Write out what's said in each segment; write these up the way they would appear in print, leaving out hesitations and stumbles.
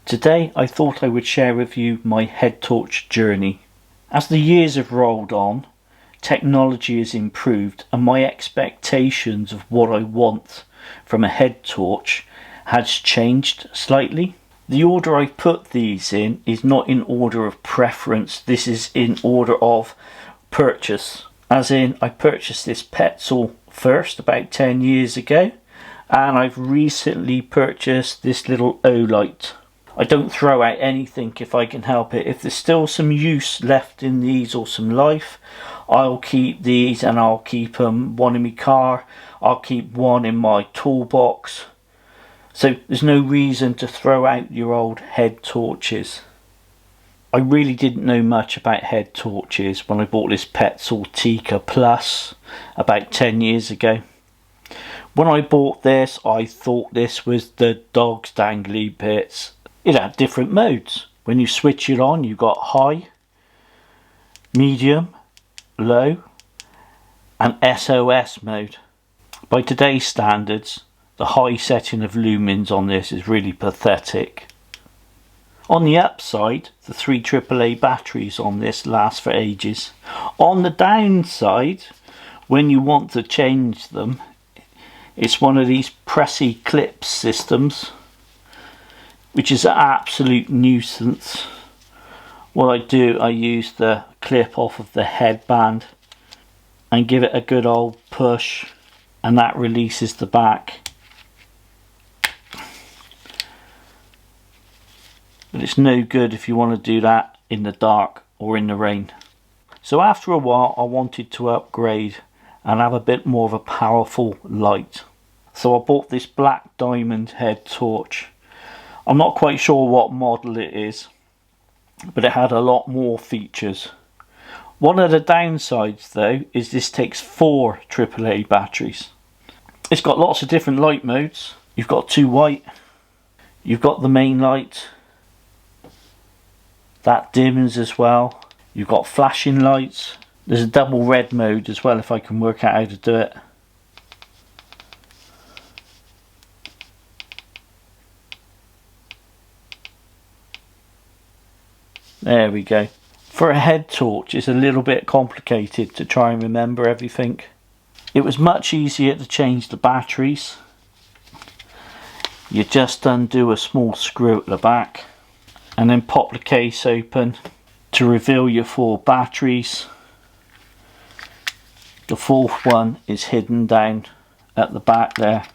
Today I thought I would share with you my head torch journey. As the years have rolled on, technology has improved and my expectations of what I want from a head torch has changed slightly. The order I put these in is not in order of preference, this is in order of purchase. As in, I purchased this Petzl first about 10 years ago, and I've recently purchased this little O-light. I don't throw out anything if I can help it. If there's still some use left in these or some life, I'll keep these and I'll keep one in my car. I'll keep one in my toolbox. So there's no reason to throw out your old head torches. I really didn't know much about head torches when I bought this Petzl Tikka Plus about 10 years ago. When I bought this, I thought this was the dog's dangly bits. It had different modes. When you switch it on, you got high, medium, low, and SOS mode. By today's standards, the high setting of lumens on this is really pathetic. On the upside, the 3 AAA batteries on this last for ages. On the downside, when you want to change them, it's one of these pressy clip systems, which is an absolute nuisance. What I do, I use the clip off of the headband and give it a good old push, and that releases the back. But it's no good if you want to do that in the dark or in the rain. So after a while I wanted to upgrade and have a bit more of a powerful light. So I bought this black diamond head torch. I'm not quite sure what model it is, but it had a lot more features. One of the downsides though is this takes 4 AAA batteries. It's got lots of different light modes. You've got 2 white, you've got the main light, that dims as well, you've got flashing lights, there's a double red mode as well if I can work out how to do it. There we go. For a head torch it's a little bit complicated to try and remember everything. It was much easier to change the batteries. You just undo a small screw at the back and then pop the case open to reveal your 4 batteries. The 4th one is hidden down at the back there.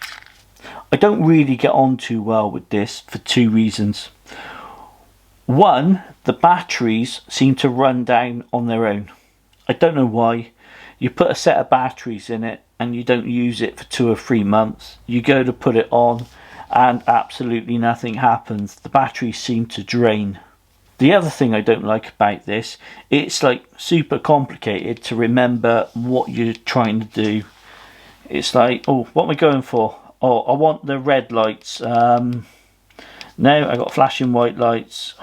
I don't really get on too well with this for 2 reasons. One, the batteries seem to run down on their own. I don't know why. You put a set of batteries in it and you don't use it for 2 or 3 months. You go to put it on and absolutely nothing happens. The batteries seem to drain. The other thing I don't like about this, it's like super complicated to remember what you're trying to do. It's like, oh, what am I going for? Oh, I want the red lights. No, I got flashing white lights.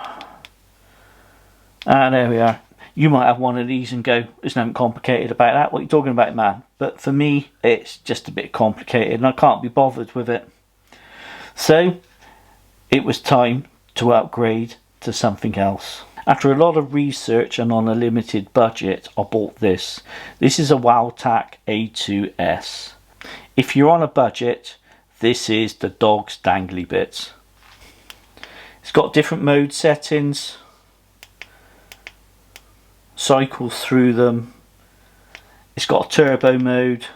Ah, there we are. You might have one of these and go, there's nothing complicated about that. What are you talking about, man? But for me, it's just a bit complicated and I can't be bothered with it. So, it was time to upgrade to something else. After a lot of research and on a limited budget, I bought this. This is a Wowtac A2S. If you're on a budget, this is the dog's dangly bits. It's got different mode settings, cycles through them. It's got a turbo mode.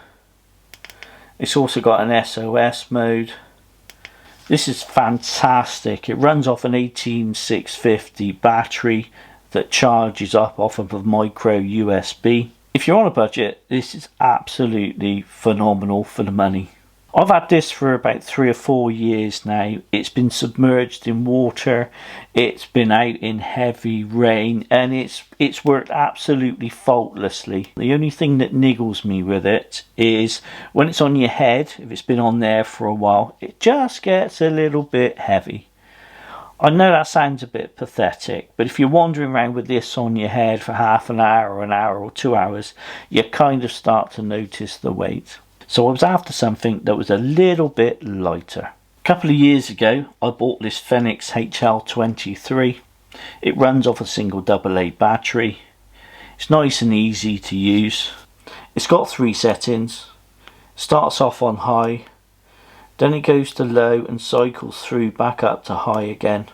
It's also got an SOS mode. This is fantastic. It runs off an 18650 battery that charges up off of a micro USB. If you're on a budget, this is absolutely phenomenal for the money. I've had this for about 3 or 4 years now. It's been submerged in water, it's been out in heavy rain, and it's worked absolutely faultlessly. The only thing that niggles me with it is when it's on your head, if it's been on there for a while, it just gets a little bit heavy. I know that sounds a bit pathetic, but if you're wandering around with this on your head for half an hour or an hour or 2 hours, you kind of start to notice the weight. So I was after something that was a little bit lighter. A couple of years ago I bought this Fenix HL23. It runs off a single AA battery. It's nice and easy to use. It's got 3 settings. Starts off on high, then it goes to low and cycles through back up to high again.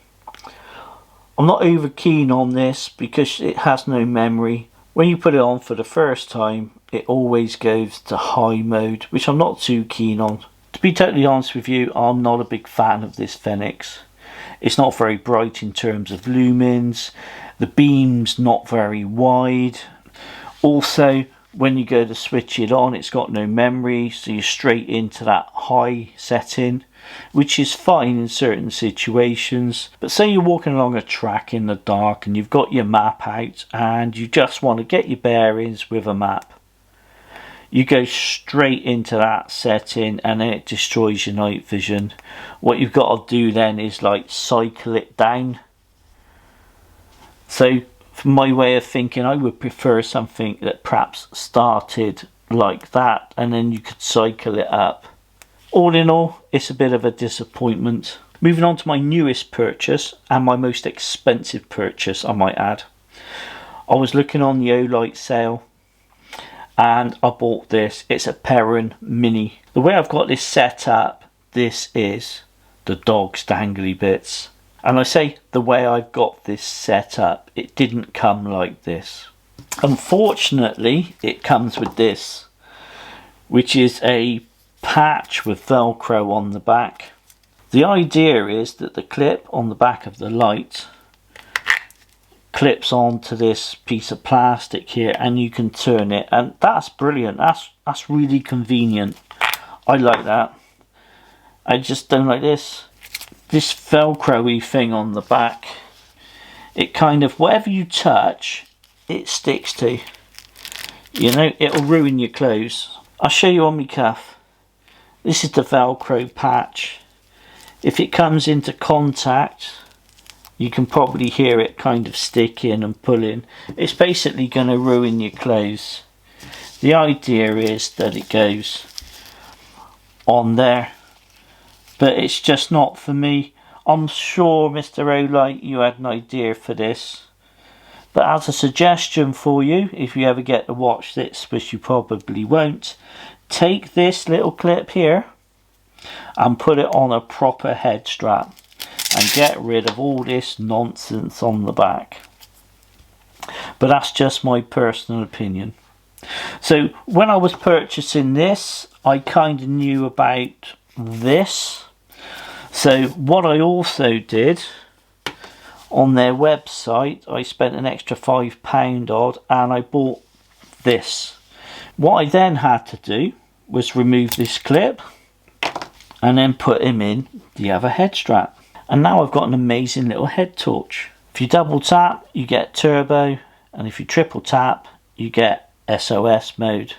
I'm not over keen on this because it has no memory. When you put it on for the first time, it always goes to high mode, which I'm not too keen on. To be totally honest with you, I'm not a big fan of this Fenix. It's not very bright in terms of lumens. The beam's not very wide. Also, when you go to switch it on, it's got no memory, so you're straight into that high setting, which is fine in certain situations. But say you're walking along a track in the dark and you've got your map out and you just want to get your bearings with a map. You go straight into that setting and then it destroys your night vision. What you've got to do then is like cycle it down. So from my way of thinking, I would prefer something that perhaps started like that and then you could cycle it up. All in all, it's a bit of a disappointment. Moving on to my newest purchase and my most expensive purchase, I might add. I was looking on the Olight sale and I bought this. It's a Perrin Mini. The way I've got this set up, this is the dog's dangly bits. And I say the way I've got this set up, it didn't come like this. Unfortunately, it comes with this, which is a patch with Velcro on the back. The idea is that the clip on the back of the light clips onto this piece of plastic here and you can turn it, and that's brilliant. That's really convenient. I like that. I just don't like this Velcro-y thing on the back. It kind of, whatever you touch, it sticks to. You know, it'll ruin your clothes. I'll show you on my cuff. This is the Velcro patch. If it comes into contact, you can probably hear it kind of sticking and pulling. It's basically going to ruin your clothes. The idea is that it goes on there, but it's just not for me. I'm sure, Mr. Olight, you had an idea for this. But as a suggestion for you, if you ever get to watch this, which you probably won't, take this little clip here and put it on a proper head strap and get rid of all this nonsense on the back. But that's just my personal opinion. So when I was purchasing this, I kind of knew about this. So what I also did, on their website, I spent an extra £5 odd and I bought this. What I then had to do was remove this clip and then put him in the other head strap. And now I've got an amazing little head torch. If you double tap, you get turbo, and if you triple tap, you get SOS mode.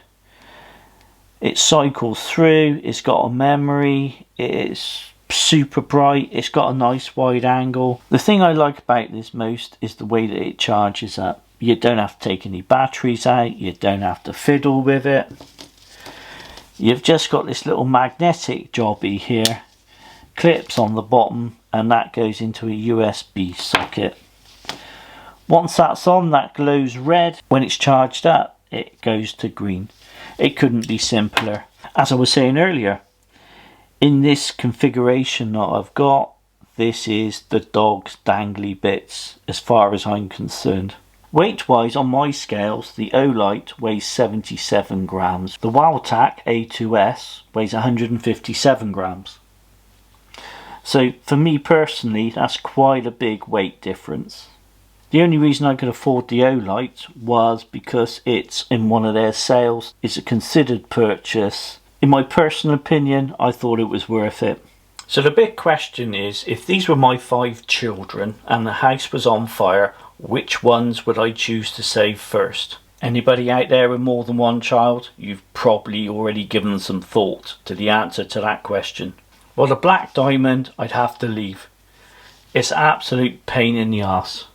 It cycles through, it's got a memory, it's super bright, it's got a nice wide angle. The thing I like about this most is the way that it charges up. You don't have to take any batteries out, you don't have to fiddle with it. You've just got this little magnetic jobby here, clips on the bottom, and that goes into a USB socket. Once that's on, that glows red. When it's charged up, it goes to green. It couldn't be simpler. As I was saying earlier, in this configuration that I've got, this is the dog's dangly bits as far as I'm concerned. Weight wise, on my scales, the Olight weighs 77 grams. The Wowtac A2S weighs 157 grams. So for me personally, that's quite a big weight difference. The only reason I could afford the Olight was because it's in one of their sales. It's a considered purchase. In my personal opinion, I thought it was worth it. So the big question is, if these were my 5 children and the house was on fire, which ones would I choose to save first? Anybody out there with more than one child? You've probably already given some thought to the answer to that question. Well, the Black Diamond I'd have to leave. It's an absolute pain in the arse.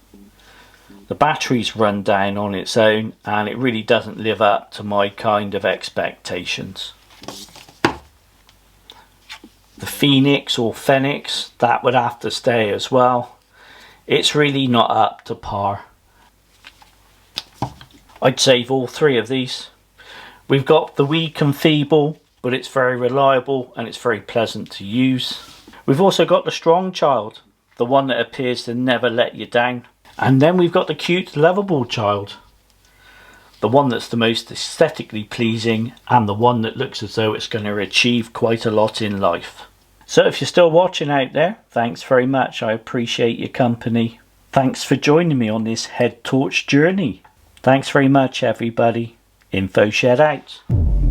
The batteries run down on its own and it really doesn't live up to my kind of expectations. The Phoenix or Fenix, that would have to stay as well. It's really not up to par. I'd save all three of these. We've got the weak and feeble, but it's very reliable and it's very pleasant to use. We've also got the strong child, the one that appears to never let you down. And then we've got the cute, lovable child, the one that's the most aesthetically pleasing and the one that looks as though it's going to achieve quite a lot in life. So if you're still watching out there, thanks very much. I appreciate your company. Thanks for joining me on this head torch journey. Thanks very much, everybody. InfoZhed out.